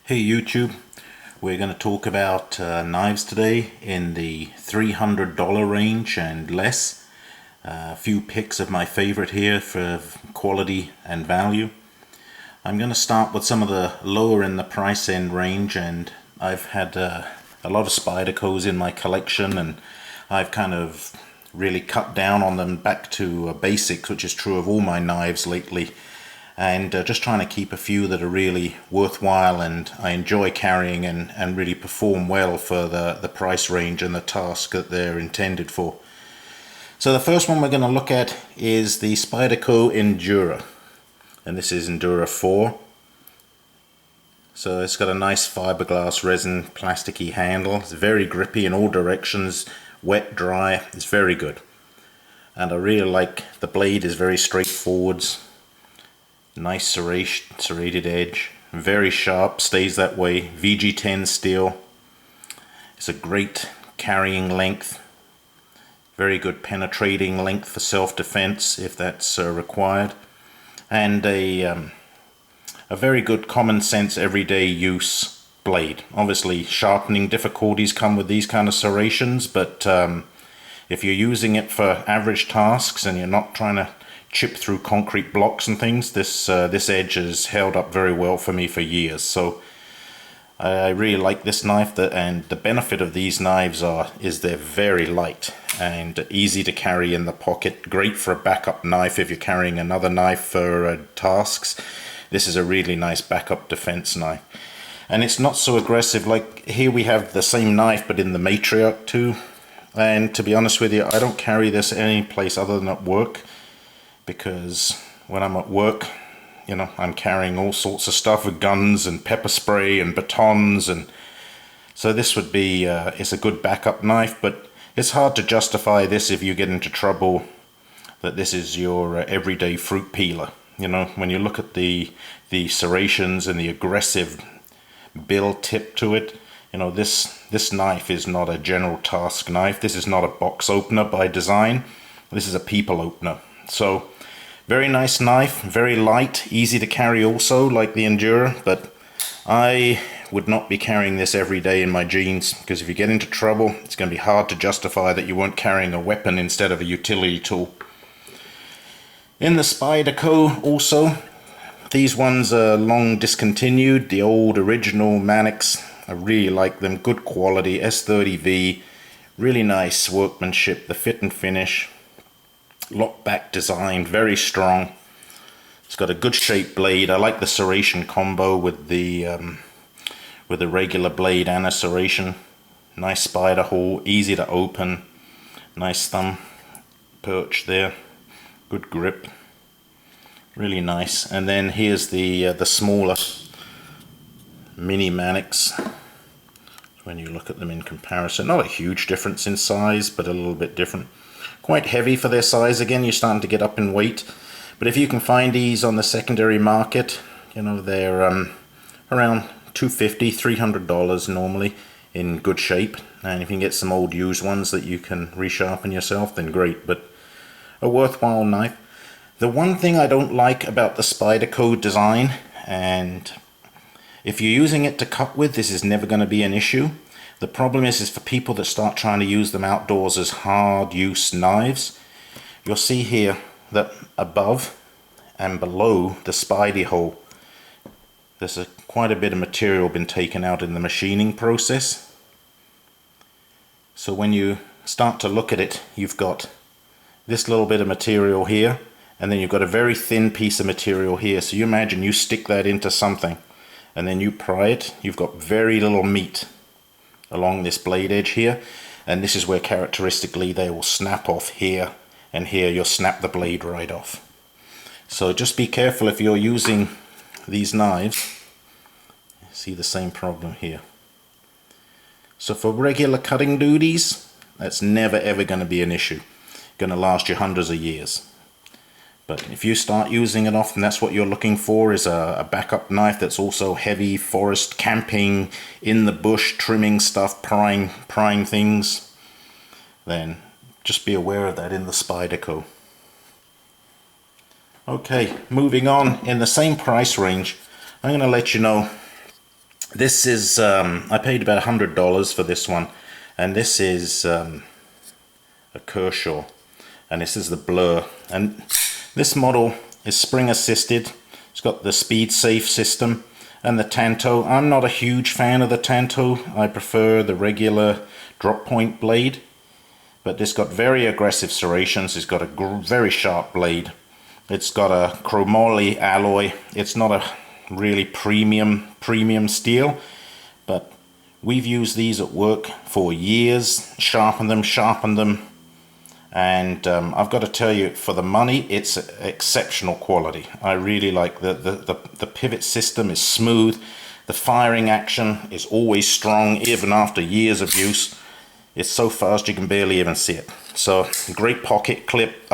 Hey YouTube, we're going to talk about knives today in the $300 range and less. A few picks of my favorite here for quality and value. I'm going to start with some of the lower in the price end range, and I've had a lot of Spydercos in my collection, and I've kind of really cut down on them back to basics, which is true of all my knives lately. And just trying to keep a few that are really worthwhile and I enjoy carrying and really perform well for the price range and the task that they're intended for. So the first one we're going to look at is the Spyderco Endura, and this is Endura 4. So it's got a nice fiberglass resin plasticky handle. It's very grippy in all directions, wet, dry, it's very good. And I really like the blade is very straightforward. Nice serrated edge, very sharp, stays that way. VG10 steel. It's a great carrying length, very good penetrating length for self-defense if that's required, and a very good common sense everyday use blade. Obviously sharpening difficulties come with these kind of serrations, but if you're using it for average tasks and you're not trying to chip through concrete blocks and things, this edge has held up very well for me for years. So I really like this knife, and the benefit of these knives is they're very light and easy to carry in the pocket. Great for a backup knife if you're carrying another knife for tasks. This is a really nice backup defense knife, and it's not so aggressive. Like here we have the same knife but in the Matriarch too, and to be honest with you, I don't carry this any place other than at work, because when I'm at work, you know, I'm carrying all sorts of stuff with guns and pepper spray and batons, and so this would be it's a good backup knife, but it's hard to justify this if you get into trouble that this is your everyday fruit peeler. You know, when you look at the serrations and the aggressive bill tip to it, you know, this knife is not a general task knife. This is not a box opener by design. This is a people opener. So very nice knife, very light, easy to carry also, like the Endura, but I would not be carrying this every day in my jeans, because if you get into trouble, it's going to be hard to justify that you weren't carrying a weapon instead of a utility tool. In the Spyderco also, these ones are long discontinued, the old original Manix. I really like them, good quality, S30V, really nice workmanship, the fit and finish. Lock back design, very strong. It's got a good shaped blade. I like the serration combo with the regular blade and a serration. Nice spider hole, easy to open. Nice thumb perch there. Good grip. Really nice. And then here's the smaller mini Manix. When you look at them in comparison, not a huge difference in size, but a little bit different. Quite heavy for their size. Again, you're starting to get up in weight, but if you can find these on the secondary market, you know, they're around $250, $300 normally in good shape, and if you can get some old used ones that you can resharpen yourself, then great. But a worthwhile knife. The one thing I don't like about the Spyderco design, and if you're using it to cut with, this is never going to be an issue. The problem is for people that start trying to use them outdoors as hard use knives. You'll see here that above and below the spidey hole, there's quite a bit of material been taken out in the machining process. So when you start to look at it, you've got this little bit of material here, and then you've got a very thin piece of material here. So you imagine you stick that into something and then you pry it, you've got very little meat along this blade edge here, and this is where characteristically they will snap off here, and here you'll snap the blade right off. So just be careful if you're using these knives. See the same problem here. So for regular cutting duties, that's never ever going to be an issue. Going to last you hundreds of years. But if you start using it often, that's what you're looking for, is a backup knife that's also heavy, forest, camping, in the bush, trimming stuff, prying things, then just be aware of that in the Spyderco. Okay, moving on, in the same price range, I'm going to let you know This is, I paid about $100 for this one, and this is a Kershaw, and this is the Blur. And this model is spring assisted. It's got the speed safe system and the Tanto. I'm not a huge fan of the Tanto. I prefer the regular drop point blade, but this got very aggressive serrations. It's got a very sharp blade. It's got a chromoly alloy. It's not a really premium steel, but we've used these at work for years, sharpened them, and I've got to tell you, for the money, it's exceptional quality. I really like the pivot system is smooth. The firing action is always strong, even after years of use. It's so fast you can barely even see it. So great pocket clip,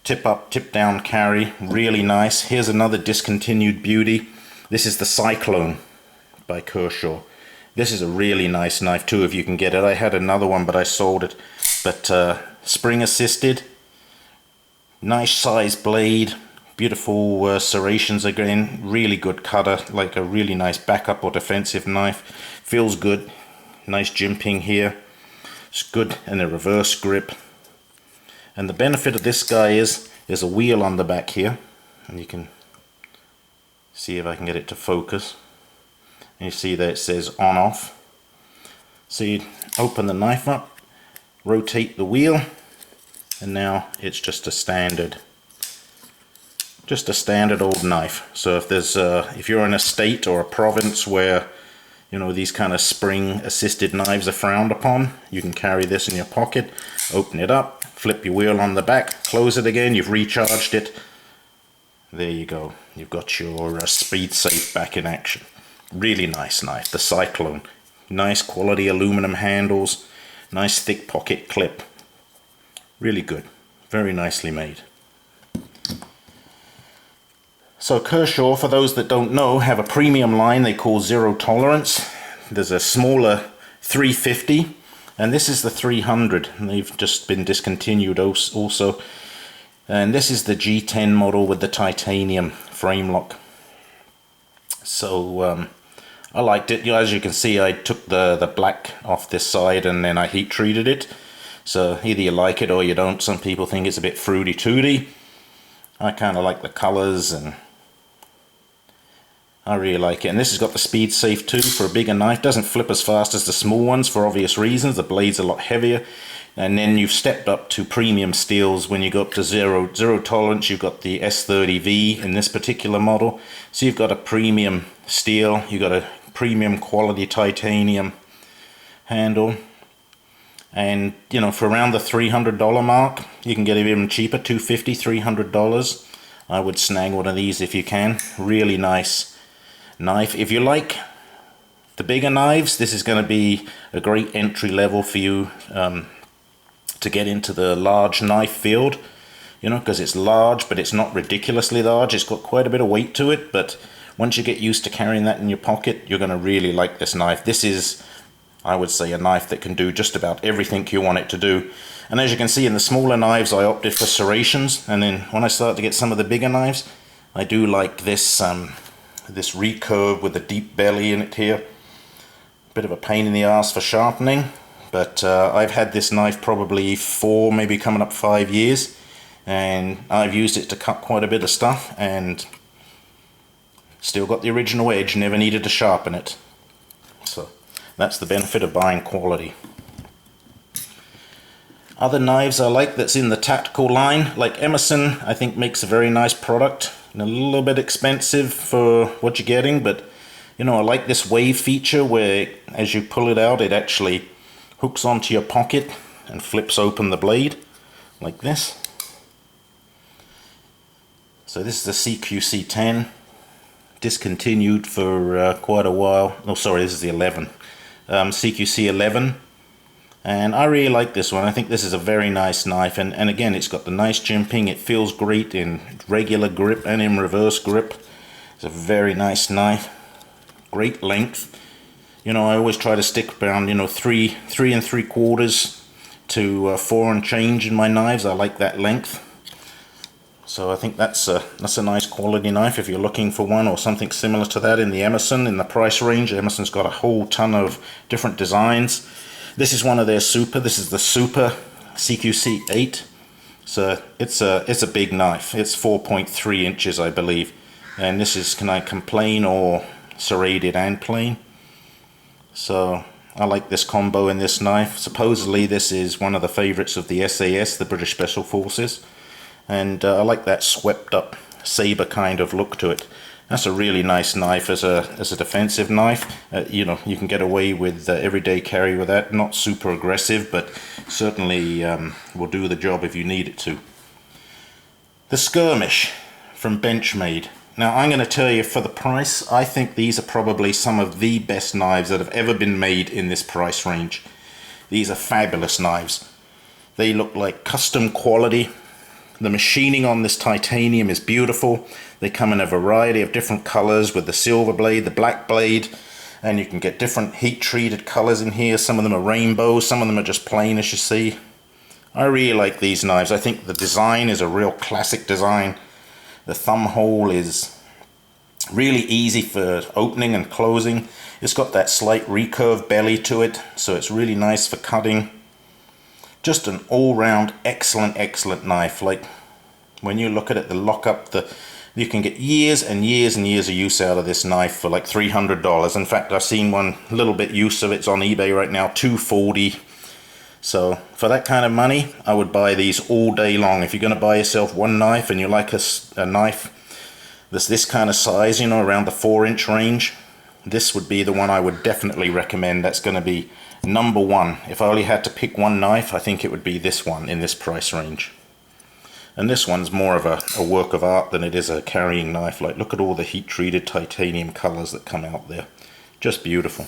tip down carry, really nice. Here's another discontinued beauty. This is the Cyclone by Kershaw. This is a really nice knife too, if you can get it. I had another one, but I sold it. But spring assisted, nice size blade, beautiful serrations again, really good cutter, like a really nice backup or defensive knife. Feels good, nice jimping here. It's good in a reverse grip. And the benefit of this guy is there's a wheel on the back here, and you can see if I can get it to focus. And you see that it says on off. So you open the knife up, rotate the wheel, and now it's just a standard old knife. So if there's if you're in a state or a province where, you know, these kind of spring assisted knives are frowned upon, you can carry this in your pocket, open it up, flip your wheel on the back, close it again, you've recharged it. There you go, you've got your speed safe back in action. Really nice knife, the Cyclone. Nice quality aluminum handles, nice thick pocket clip. Really good, very nicely made. So Kershaw, for those that don't know, have a premium line they call Zero Tolerance. There's a smaller 350, and this is the 300, and they've just been discontinued also. And this is the G10 model with the titanium frame lock. So I liked it. As you can see, I took the black off this side and then I heat treated it. So either you like it or you don't. Some people think it's a bit fruity tooty. I kind of like the colors, and I really like it. And this has got the speed safe too for a bigger knife. Doesn't flip as fast as the small ones for obvious reasons. The blade's a lot heavier. And then you've stepped up to premium steels when you go up to zero tolerance. You've got the S30V in this particular model. So you've got a premium steel. You've got a premium quality titanium handle. And, you know, for around the $300 mark, you can get it even cheaper, $250, $300. I would snag one of these if you can. Really nice knife. If you like the bigger knives, this is going to be a great entry level for you to get into the large knife field, you know, because it's large, but it's not ridiculously large. It's got quite a bit of weight to it, but once you get used to carrying that in your pocket, you're going to really like this knife. This is, I would say, a knife that can do just about everything you want it to do. And as you can see, in the smaller knives, I opted for serrations, and then when I start to get some of the bigger knives, I do like this this recurve with a deep belly in it here. Bit of a pain in the ass for sharpening, but I've had this knife probably 4, maybe coming up 5 years, and I've used it to cut quite a bit of stuff, and still got the original edge, never needed to sharpen it. So that's the benefit of buying quality. Other knives I like that's in the tactical line, like Emerson, I think makes a very nice product, and a little bit expensive for what you're getting, but you know, I like this wave feature where as you pull it out, it actually hooks onto your pocket and flips open the blade like this. So this is the CQC10, discontinued for quite a while. Oh, sorry, this is the 11. CQC11. And I really like this one. I think this is a very nice knife, and again, it's got the nice jimping. It feels great in regular grip and in reverse grip. It's a very nice knife. Great length. You know, I always try to stick around, you know, 3 3/3 to 4 and change in my knives. I like that length. So I think that's a nice quality knife if you're looking for one or something similar to that in the Emerson, in the price range. Emerson's got a whole ton of different designs. This is one of their super. This is the Super CQC 8. So it's a big knife. It's 4.3 inches, I believe. And this is, can I complain, or serrated and plain. So I like this combo in this knife. Supposedly this is one of the favorites of the SAS, the British Special Forces. And I like that swept up saber kind of look to it. That's a really nice knife as a defensive knife. You know, you can get away with everyday carry with that. Not super aggressive, but certainly will do the job if you need it to. The Skirmish from Benchmade. Now I'm going to tell you, for the price, I think these are probably some of the best knives that have ever been made in this price range. These are fabulous knives. They look like custom quality. The machining on this titanium is beautiful. They come in a variety of different colors with the silver blade, the black blade, and you can get different heat treated colors in here. Some of them are rainbows, some of them are just plain, as you see. I really like these knives. I think the design is a real classic design. The thumb hole is really easy for opening and closing. It's got that slight recurve belly to it, so it's really nice for cutting. Just an all-round excellent knife. Like, when you look at it, the lockup, you can get years and years and years of use out of this knife for like $300. In fact, I've seen one little bit use of it's on eBay right now, $240. So for that kind of money, I would buy these all day long. If you're going to buy yourself one knife and you like a knife that's this kind of size, you know, around the 4-inch range, this would be the one I would definitely recommend. That's going to be number one. If I only had to pick one knife, I think it would be this one in this price range. And this one's more of a work of art than it is a carrying knife. Like, look at all the heat treated titanium colors that come out there. Just beautiful.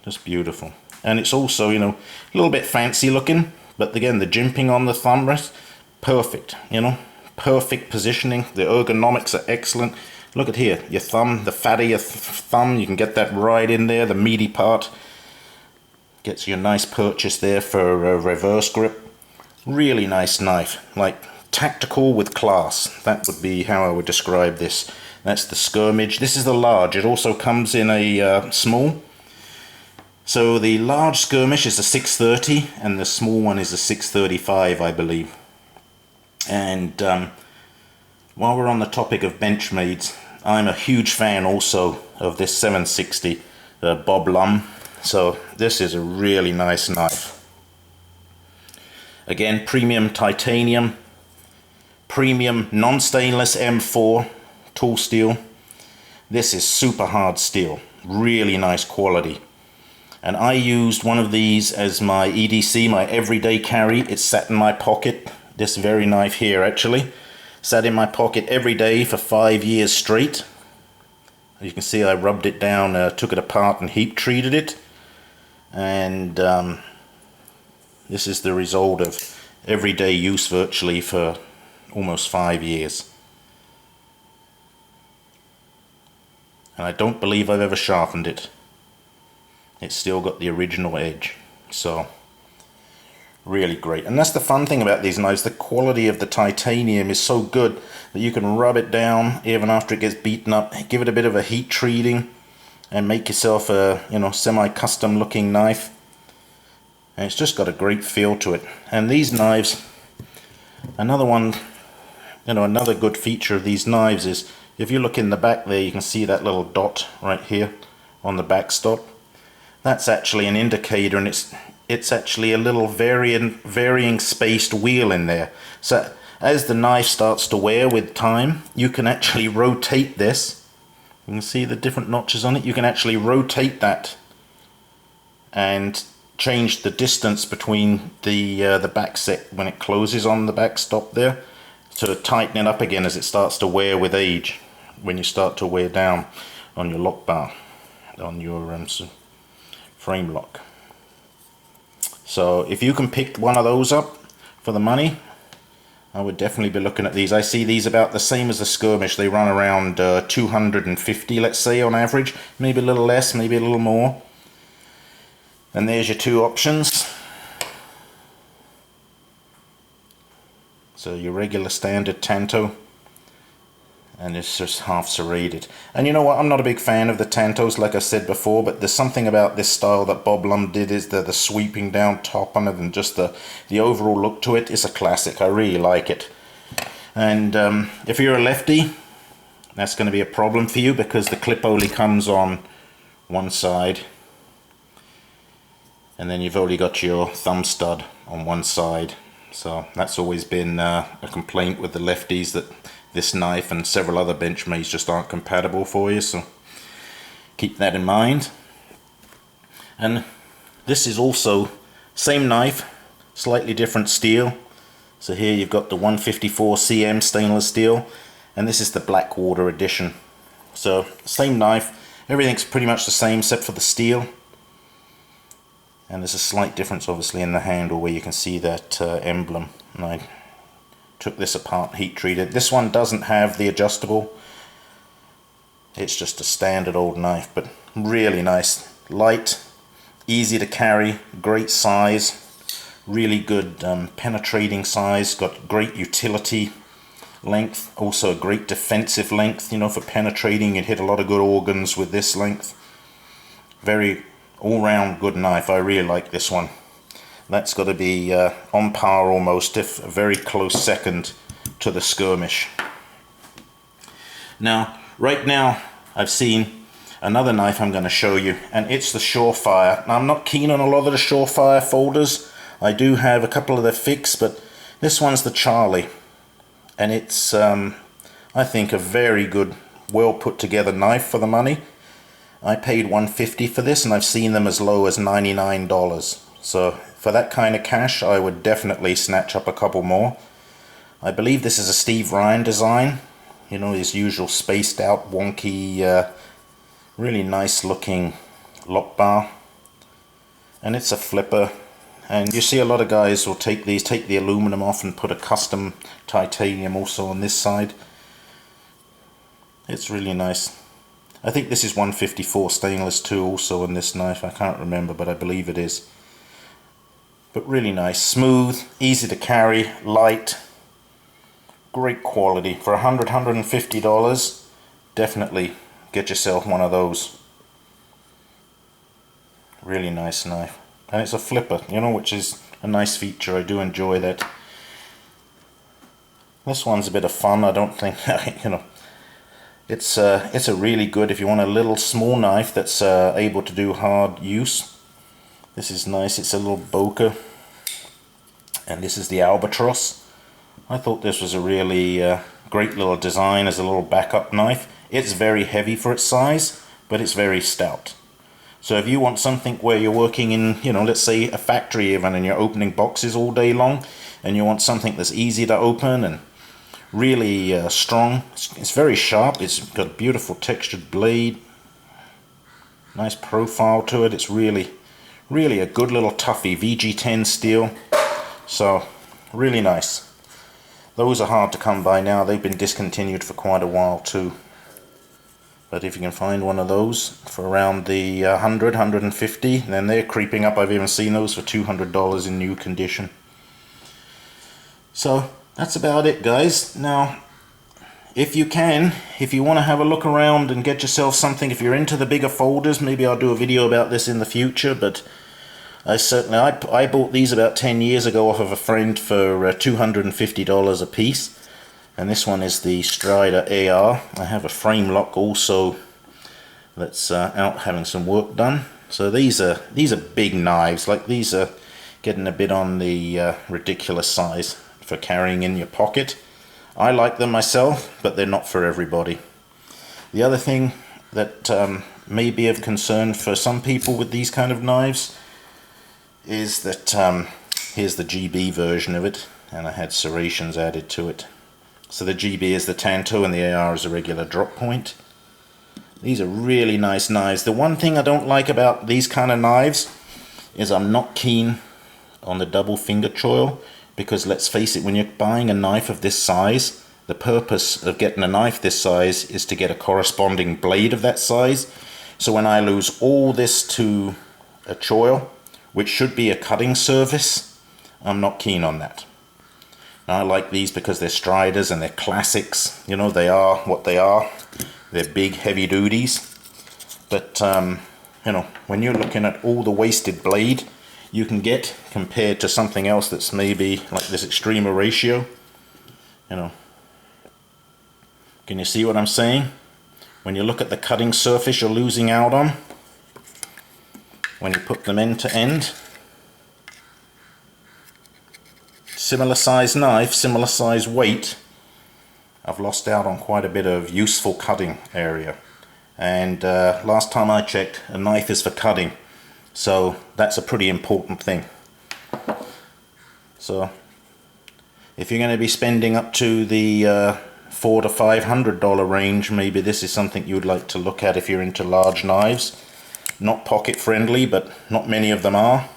Just beautiful. And it's also, you know, a little bit fancy looking, but again, the jimping on the thumb rest, perfect, you know, perfect positioning. The ergonomics are excellent. Look at here, your thumb, the fat of your thumb, you can get that right in there, the meaty part. Gets you a nice purchase there for a reverse grip. Really nice knife, like tactical with class. That would be how I would describe this. That's the Skirmish. This is the large. It also comes in a small. So the large Skirmish is a 630 and the small one is a 635, I believe. And while we're on the topic of Benchmades, I'm a huge fan also of this 760 Bob Lum. So this is a really nice knife. Again, premium titanium, premium non-stainless M4 tool steel. This is super hard steel, really nice quality. And I used one of these as my EDC, my everyday carry. It sat in my pocket, this very knife here actually. Sat in my pocket every day for 5 years straight. You can see I rubbed it down, took it apart and heat treated it. And this is the result of everyday use virtually for almost 5 years. And I don't believe I've ever sharpened it. It's still got the original edge. So really great. And that's the fun thing about these knives. The quality of the titanium is so good that you can rub it down even after it gets beaten up, give it a bit of a heat treating and make yourself a, you know, semi-custom looking knife. And it's just got a great feel to it. And these knives, another one, you know, another good feature of these knives is if you look in the back there, you can see that little dot right here on the backstop. That's actually an indicator, and it's actually a little varying spaced wheel in there. So as the knife starts to wear with time, you can actually rotate this. You can see the different notches on it. You can actually rotate that and change the distance between the back set when it closes on the backstop there, to tighten it up again as it starts to wear with age, when you start to wear down on your lock bar, on your frame lock. So if you can pick one of those up for the money, I would definitely be looking at these. I see these about the same as the Skirmish. They run around 250, let's say, on average. Maybe a little less, maybe a little more. And there's your two options. So your regular standard Tanto, and it's just half serrated. And you know what, I'm not a big fan of the Tantos, like I said before, but there's something about this style that Bob Lum did, is the sweeping down top on it, and just the overall look to it is a classic. I really like it. And if you're a lefty, that's going to be a problem for you, because the clip only comes on one side, and then you've only got your thumb stud on one side. So that's always been a complaint with the lefties, that this knife and several other Benchmades just aren't compatible for you, so keep that in mind. And this is also same knife, slightly different steel. So here you've got the 154 cm stainless steel, and this is the Blackwater edition. So same knife, everything's pretty much the same except for the steel. And there's a slight difference obviously in the handle where you can see that emblem. And I took this apart, heat treated. This one doesn't have the adjustable. It's just a standard old knife, but really nice. Light, easy to carry, great size, really good penetrating size, got great utility length, also a great defensive length, you know, for penetrating. You'd hit a lot of good organs with this length. Very all-round good knife. I really like this one. That's got to be on par almost, if a very close second to the Skirmish. Now, right now, I've seen another knife I'm going to show you, and it's the Surefire. Now, I'm not keen on a lot of the Surefire folders. I do have a couple of the fixed, but this one's the Charlie. And it's, I think, a very good, well put together knife for the money. I paid $150 for this, and I've seen them as low as $99. So for that kind of cash, I would definitely snatch up a couple more. I believe this is a Steve Ryan design. You know, his usual spaced out, wonky, really nice looking lock bar. And it's a flipper. And you see a lot of guys will take these, take the aluminum off and put a custom titanium also on this side. It's really nice. I think this is 154 stainless too, also in this knife. I can't remember, but I believe it is. But really nice, smooth, easy to carry, light, great quality. For $150, definitely get yourself one of those. Really nice knife. And it's a flipper, you know, which is a nice feature. I do enjoy that. This one's a bit of fun. I don't think, you know, it's a really good, if you want a little small knife that's able to do hard use. This is nice. It's a little Boker, and this is the Albatros. I thought this was a really great little design as a little backup knife. It's very heavy for its size, but it's very stout. So if you want something where you're working in, you know, let's say a factory even, and you're opening boxes all day long, and you want something that's easy to open and really strong. It's very sharp. It's got a beautiful textured blade, nice profile to it. It's really a good little toughie, VG10 steel. So really nice. Those are hard to come by now. They've been discontinued for quite a while too. But if you can find one of those for around the 100, 150, then they're creeping up. I've even seen those for $200 in new condition. So that's about it, guys. Now, if you want to have a look around and get yourself something, if you're into the bigger folders, maybe I'll do a video about this in the future, but I bought these about 10 years ago off of a friend for $250 a piece. And this one is the Strider AR. I have a frame lock also that's out having some work done. So these are big knives. Like, these are getting a bit on the ridiculous size for carrying in your pocket. I like them myself, but they're not for everybody. The other thing that may be of concern for some people with these kind of knives is that here's the GB version of it, and I had serrations added to it. So the GB is the Tanto and the AR is a regular drop point. These are really nice knives. The one thing I don't like about these kind of knives is I'm not keen on the double finger choil, because let's face it, when you're buying a knife of this size, the purpose of getting a knife this size is to get a corresponding blade of that size. So when I lose all this to a choil, which should be a cutting surface, I'm not keen on that. I like these because they're Striders and they're classics. You know, they are what they are. They're big, heavy duties. But, you know, when you're looking at all the wasted blade you can get compared to something else that's maybe like this Extrema ratio, you know, can you see what I'm saying? When you look at the cutting surface you're losing out on, when you put them end to end, similar size knife, similar size weight, I've lost out on quite a bit of useful cutting area. And last time I checked, a knife is for cutting, so that's a pretty important thing. So if you're going to be spending up to the $400 to $500 range, maybe this is something you'd like to look at if you're into large knives. Not pocket friendly, but not many of them are.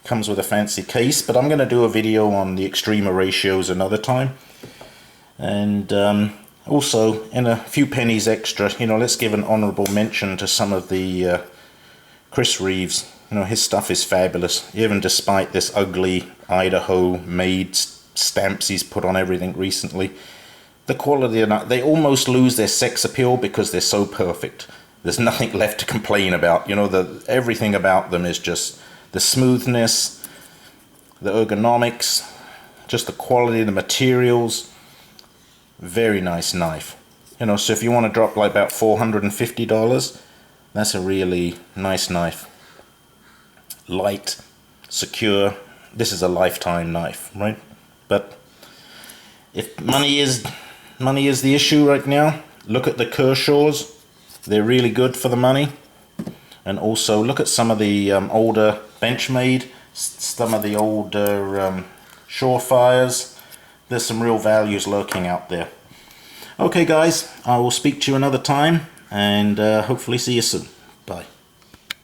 Comes with a fancy case, but I'm going to do a video on the Extrema ratios another time. And also, in a few pennies extra, you know, let's give an honourable mention to some of the Chris Reeves. You know, his stuff is fabulous, even despite this ugly Idaho made stamps he's put on everything recently. The quality of that, they almost lose their sex appeal because they're so perfect. There's nothing left to complain about. You know, everything about them is just the smoothness, the ergonomics, just the quality of the materials. Very nice knife. You know, so if you want to drop like about $450, that's a really nice knife. Light, secure. This is a lifetime knife, right? But if money is the issue right now, look at the Kershaws. They're really good for the money. And also look at some of the older Benchmade, some of the older Surefires. There's some real values lurking out there. Okay guys, I will speak to you another time, and hopefully see you soon. Bye.